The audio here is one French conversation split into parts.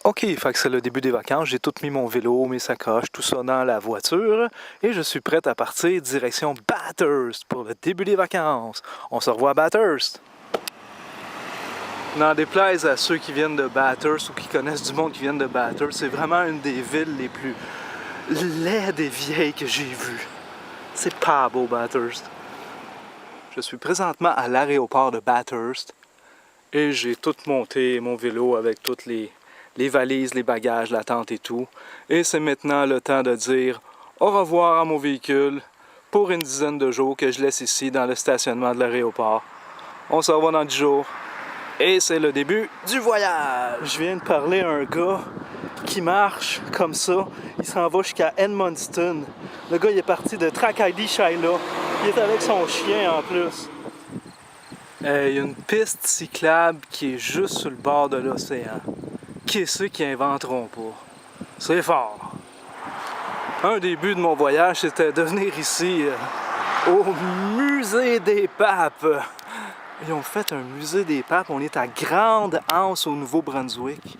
Ok, fait que c'est le début des vacances, j'ai tout mis mon vélo, mes sacoches, tout ça dans la voiture et je suis prêt à partir direction Bathurst pour le début des vacances. On se revoit à Bathurst. N'en déplaise à ceux qui viennent de Bathurst ou qui connaissent du monde qui viennent de Bathurst, c'est vraiment une des villes les plus laides et vieilles que j'ai vues. C'est pas beau Bathurst. Je suis présentement à l'aéroport de Bathurst et j'ai tout monté mon vélo avec toutes les valises, les bagages, la tente et tout. Et c'est maintenant le temps de dire au revoir à mon véhicule pour une dizaine de jours que je laisse ici dans le stationnement de l'aéroport. On se revoit dans 10 jours. Et c'est le début du voyage. Je viens de parler à un gars qui marche comme ça. Il s'en va jusqu'à Edmundston. Le gars, il est parti de Tracadie-Shyla. Il est avec son chien en plus. Il y a une piste cyclable qui est juste sur le bord de l'océan. Qui est ceux qui inventeront pas? C'est fort! Un des buts de mon voyage, c'était de venir ici au Musée des Papes. Ils ont fait un Musée des Papes. On est à Grande-Anse au Nouveau-Brunswick.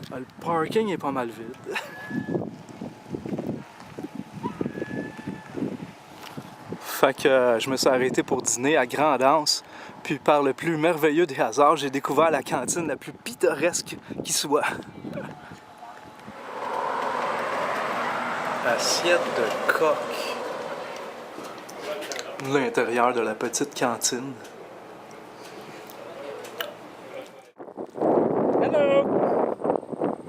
Le parking est pas mal vide. Fait que je me suis arrêté pour dîner à Grande-Anse. Puis par le plus merveilleux des hasards, j'ai découvert la cantine la plus pittoresque qui soit. Assiette de coq. L'intérieur de la petite cantine. Hello!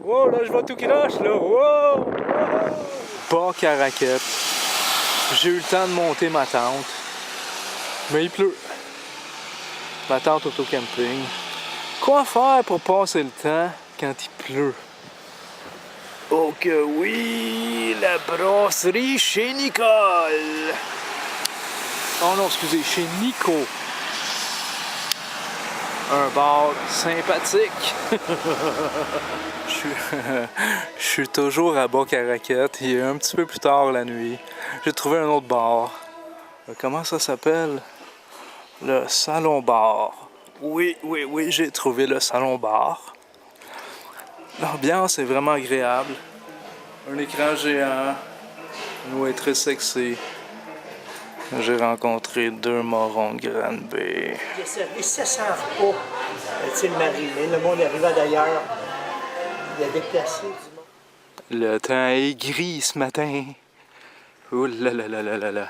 Wow, là, je vois tout croche, là! Wow! Bac à raquette. J'ai eu le temps de monter ma tente. Mais il pleut. Ma tente auto-camping. Quoi faire pour passer le temps quand il pleut? Oh que oui! La brasserie chez Nicole! Oh non, excusez, chez Nico. Un bar sympathique. Je suis toujours à Bac-à-Raquette. Il est un petit peu plus tard la nuit. J'ai trouvé un autre bar. Comment ça s'appelle? Le Salon Bar. Oui, j'ai trouvé le Salon Bar. L'ambiance est vraiment agréable. Un écran géant. Une waitress sexy. J'ai rencontré 2 morons de Granby. Il a servi 700 repas, Marie, mais le monde arrivait d'ailleurs. Il a déplacé du monde. Le temps est gris ce matin. Ouh là là là là là là.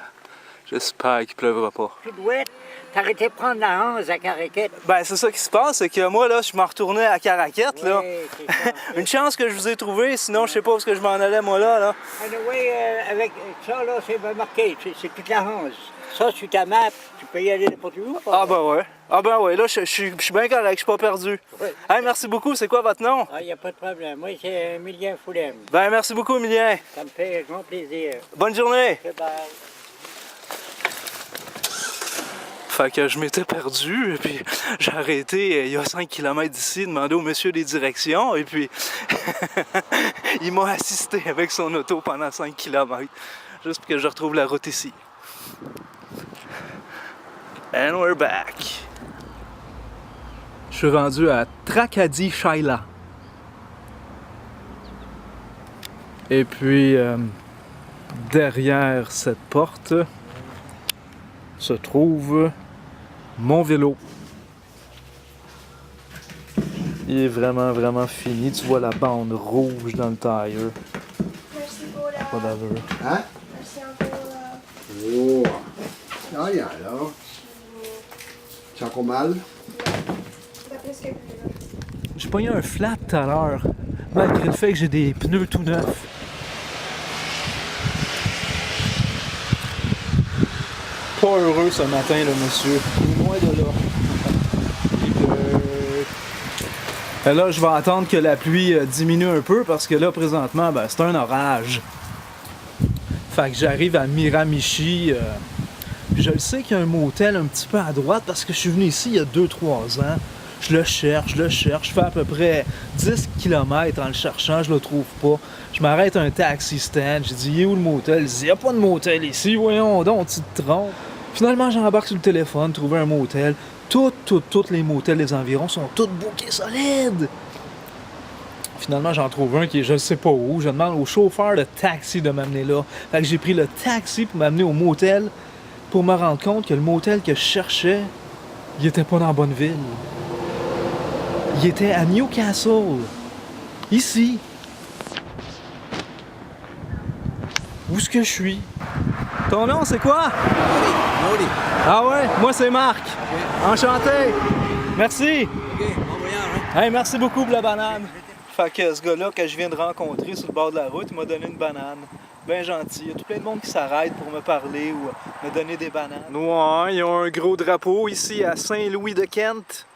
J'espère qu'il pleuvra pas. Tout douette, t'arrêtais de prendre la 11 à Caraquette. Ben, c'est ça qui se passe, c'est que moi, là, je m'en retournais à Caraquette, là. Oui, c'est ça. Une chance que je vous ai trouvé, sinon, je sais pas où je m'en allais, moi, là. Anyway, avec ça, là, c'est marqué, c'est toute la 11. Ça, sur ta map, tu peux y aller n'importe où. Ah ben ouais, là, je suis bien correct, je suis pas perdu. Oui. Hey, merci beaucoup, c'est quoi votre nom? Ah, il n'y a pas de problème. Moi, c'est Emilien Foulem. Ben, merci beaucoup, Emilien. Ça me fait grand plaisir. Bonne journée. Bye. Fait que je m'étais perdu, et puis j'ai arrêté il y a 5 km d'ici, demandé au monsieur des directions, et puis il m'a assisté avec son auto pendant 5 km, juste pour que je retrouve la route ici. And we're back. Je suis rendu à Tracadie-Shyla. Et puis, derrière cette porte se trouve mon vélo. Il est vraiment, vraiment fini. Tu vois la bande rouge dans le tire. Merci pour la... Whatever. Hein? Merci encore. Oh! Ah, il y a là. Tu as encore mal? T'as presque plus là. J'ai pogné un flat tout à l'heure, malgré le fait que j'ai des pneus tout neufs. Pas heureux ce matin, le monsieur. Loin de là. Et là, je vais attendre que la pluie diminue un peu parce que là, présentement, ben, c'est un orage. Fait que j'arrive à Miramichi. Puis je le sais qu'il y a un motel un petit peu à droite parce que je suis venu ici il y a 2-3 ans. Je le cherche, je fais à peu près 10 km en le cherchant, je le trouve pas. Je m'arrête à un taxi stand, j'ai dit « Il est où le motel? » Il dit « Il n'y a pas de motel ici, voyons donc, tu te trompes. » Finalement, j'embarque sur le téléphone, trouver un motel. Tous les motels des environs sont tous bookés solides. Finalement, j'en trouve un qui est je ne sais pas où. Je demande au chauffeur de taxi de m'amener là. Fait que j'ai pris le taxi pour m'amener au motel pour me rendre compte que le motel que je cherchais, il était pas dans Bonneville. Il était à Newcastle. Ici. Où est-ce que je suis? Ton nom, c'est quoi? Maudit. Ah ouais? Moi, c'est Marc. Enchanté. Merci. OK, bon voyage, hein? Hey, merci beaucoup pour la banane. Fait que ce gars-là que je viens de rencontrer sur le bord de la route, il m'a donné une banane. Ben gentil. Il y a tout plein de monde qui s'arrête pour me parler ou me donner des bananes. Ouais, ils ont un gros drapeau ici à Saint-Louis-de-Kent.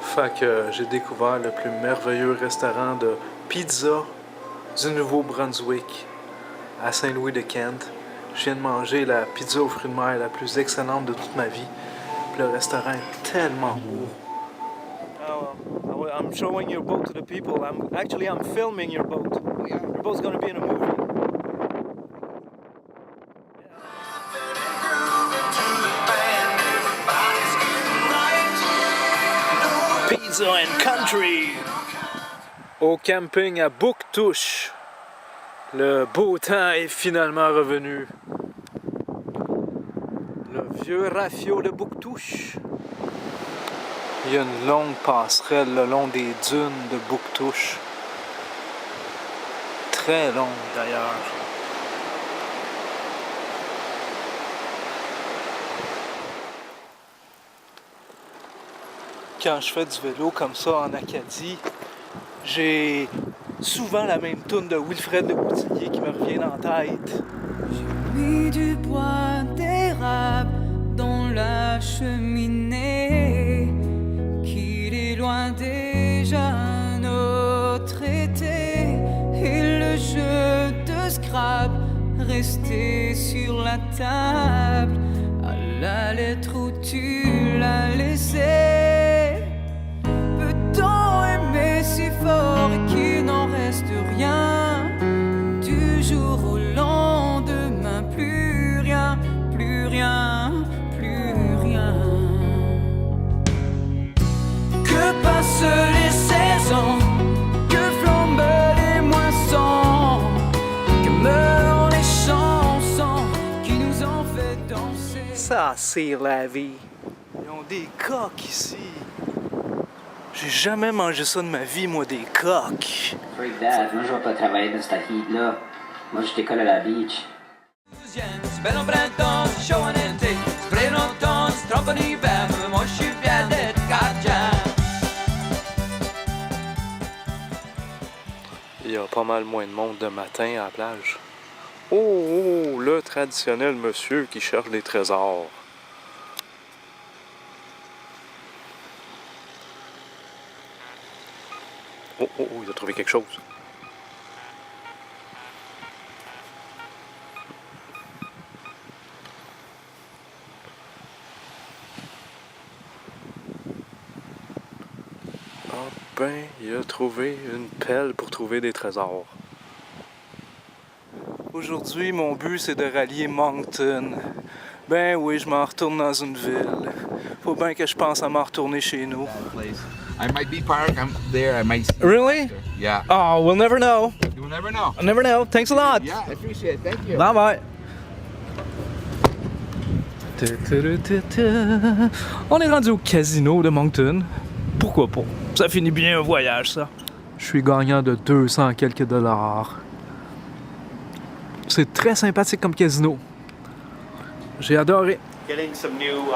Fait que j'ai découvert le plus merveilleux restaurant de pizza du Nouveau-Brunswick à Saint-Louis-de-Kent. Je viens de manger la pizza aux fruits de mer la plus excellente de toute ma vie. Puis le restaurant est tellement beau. I'm showing your boat to the people. I'm filming your boat. Your boat's gonna be in a movie. Pizza and Country. Au camping à Bouctouche. Le beau temps est finalement revenu. Le vieux rafio de Bouctouche. Il y a une longue passerelle le long des dunes de Bouctouche. Très longue d'ailleurs. Quand je fais du vélo comme ça en Acadie, j'ai souvent la même toune de Wilfred Le Boutillier qui me revient en tête. J'ai mis du bois d'érable dans la cheminée, qu'il est loin déjà notre été, et le jeu de Scrabble resté sur la table, à la lettre où tu l'as laissé. Peut-on aimer si fort et qu'il n'en reste rien? Du jour au lendemain, plus rien, plus rien, plus rien. Que passent les saisons, que flambent les moissons, que meurent les chansons qui nous ont fait danser. Ça, c'est la vie. Ils ont des coques ici. J'ai jamais mangé ça de ma vie, moi, des coques. Freak that. Moi, je vais pas travailler dans cette heat-là. Moi, je décolle à la beach. C'est belle en printemps, c'est chaud en été, c'est vrai longtemps, c'est trop en hiver, mais moi je suis fier d'être Cajun. Il y a pas mal moins de monde de matin à la plage. Oh, le traditionnel monsieur qui cherche des trésors. Oh, il a trouvé quelque chose. Ah ben, il a trouvé une pelle pour trouver des trésors. Aujourd'hui, mon but, c'est de rallier Moncton. Ben oui, je m'en retourne dans une ville. Faut bien que je pense à m'en retourner chez nous. I might be parked. I'm there. I might see. Really? Yeah. Oh, we'll never know. You'll never know. I'll never know. Thanks a lot. Yeah, I appreciate it. Thank you. Bye bye. On est rendu au casino de Moncton. Pourquoi pas? Ça finit bien un voyage, ça. Je suis gagnant de 200 quelques dollars. C'est très sympathique comme casino. J'ai adoré. Getting some new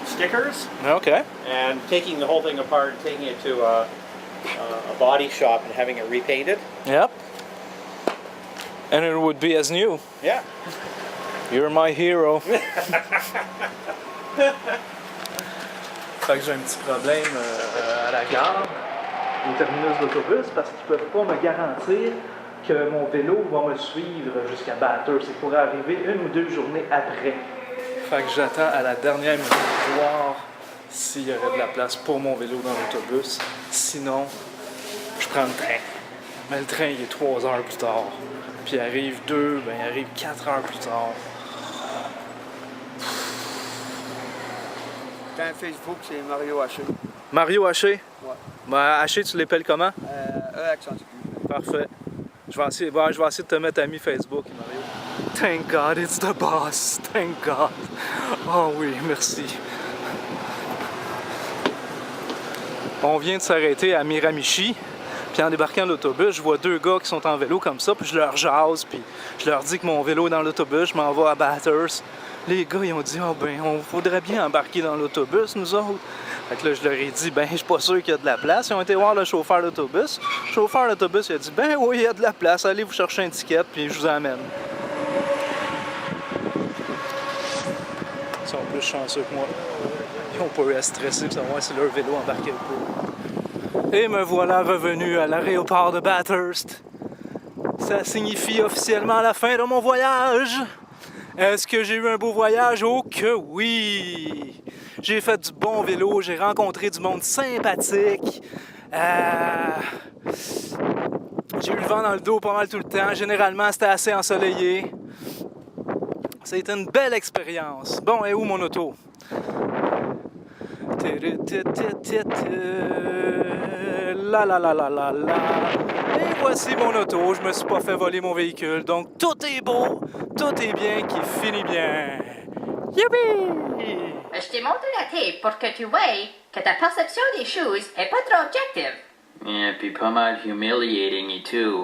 stickers Okay. and taking the whole thing apart, taking it to a body shop and having it repainted. Yep. And it would be as new. Yeah. You're my hero. Fait que j'ai un petit problème à la gare, au terminus d'autobus, parce qu'ils ne peuvent pas me garantir que mon vélo va me suivre jusqu'à Bathurst. Il pourrait arriver 1 ou 2 journées après. Fait que j'attends à la dernière minute pour voir s'il y aurait de la place pour mon vélo dans l'autobus. Sinon, je prends le train. Mais le train, il est 3 heures plus tard. Puis il arrive 4 heures plus tard. T'as un Facebook, c'est Mario Haché. Mario Haché? Ouais. Ben, Haché, tu l'épelles comment? Accent aigu. Parfait. Je vais essayer de te mettre ami Facebook, Mario. Thank God, it's the boss. Thank God. Oh oui, merci. On vient de s'arrêter à Miramichi. Puis en débarquant de l'autobus, je vois deux gars qui sont en vélo comme ça, puis je leur jase, puis je leur dis que mon vélo est dans l'autobus, je m'en vais à Bathurst. Les gars, ils ont dit « Ah ben, on voudrait bien embarquer dans l'autobus, nous autres. » Fait que là, je leur ai dit « Ben, je suis pas sûr qu'il y a de la place. » Ils ont été voir le chauffeur d'autobus. Le chauffeur d'autobus, il a dit « Ben oui, il y a de la place. Allez vous chercher un ticket, puis je vous emmène. » Ils sont plus chanceux que moi. Ils ont pas eu à stresser pour savoir si leur vélo embarquait ou pas. Et me voilà revenu à l'aéroport de Bathurst. Ça signifie officiellement la fin de mon voyage. Est-ce que j'ai eu un beau voyage? Oh que oui! J'ai fait du bon vélo, j'ai rencontré du monde sympathique. J'ai eu le vent dans le dos pas mal tout le temps. Généralement, c'était assez ensoleillé. C'était une belle expérience. Bon, et où mon auto? La la la la la la. Et voici mon auto. Je me suis pas fait voler mon véhicule. Donc tout est beau, tout est bien qui finit bien. Youpi! Je t'ai montré la tape pour que tu vois que ta perception des choses est pas trop objective. Yeah, puis pas mal humiliating et tout.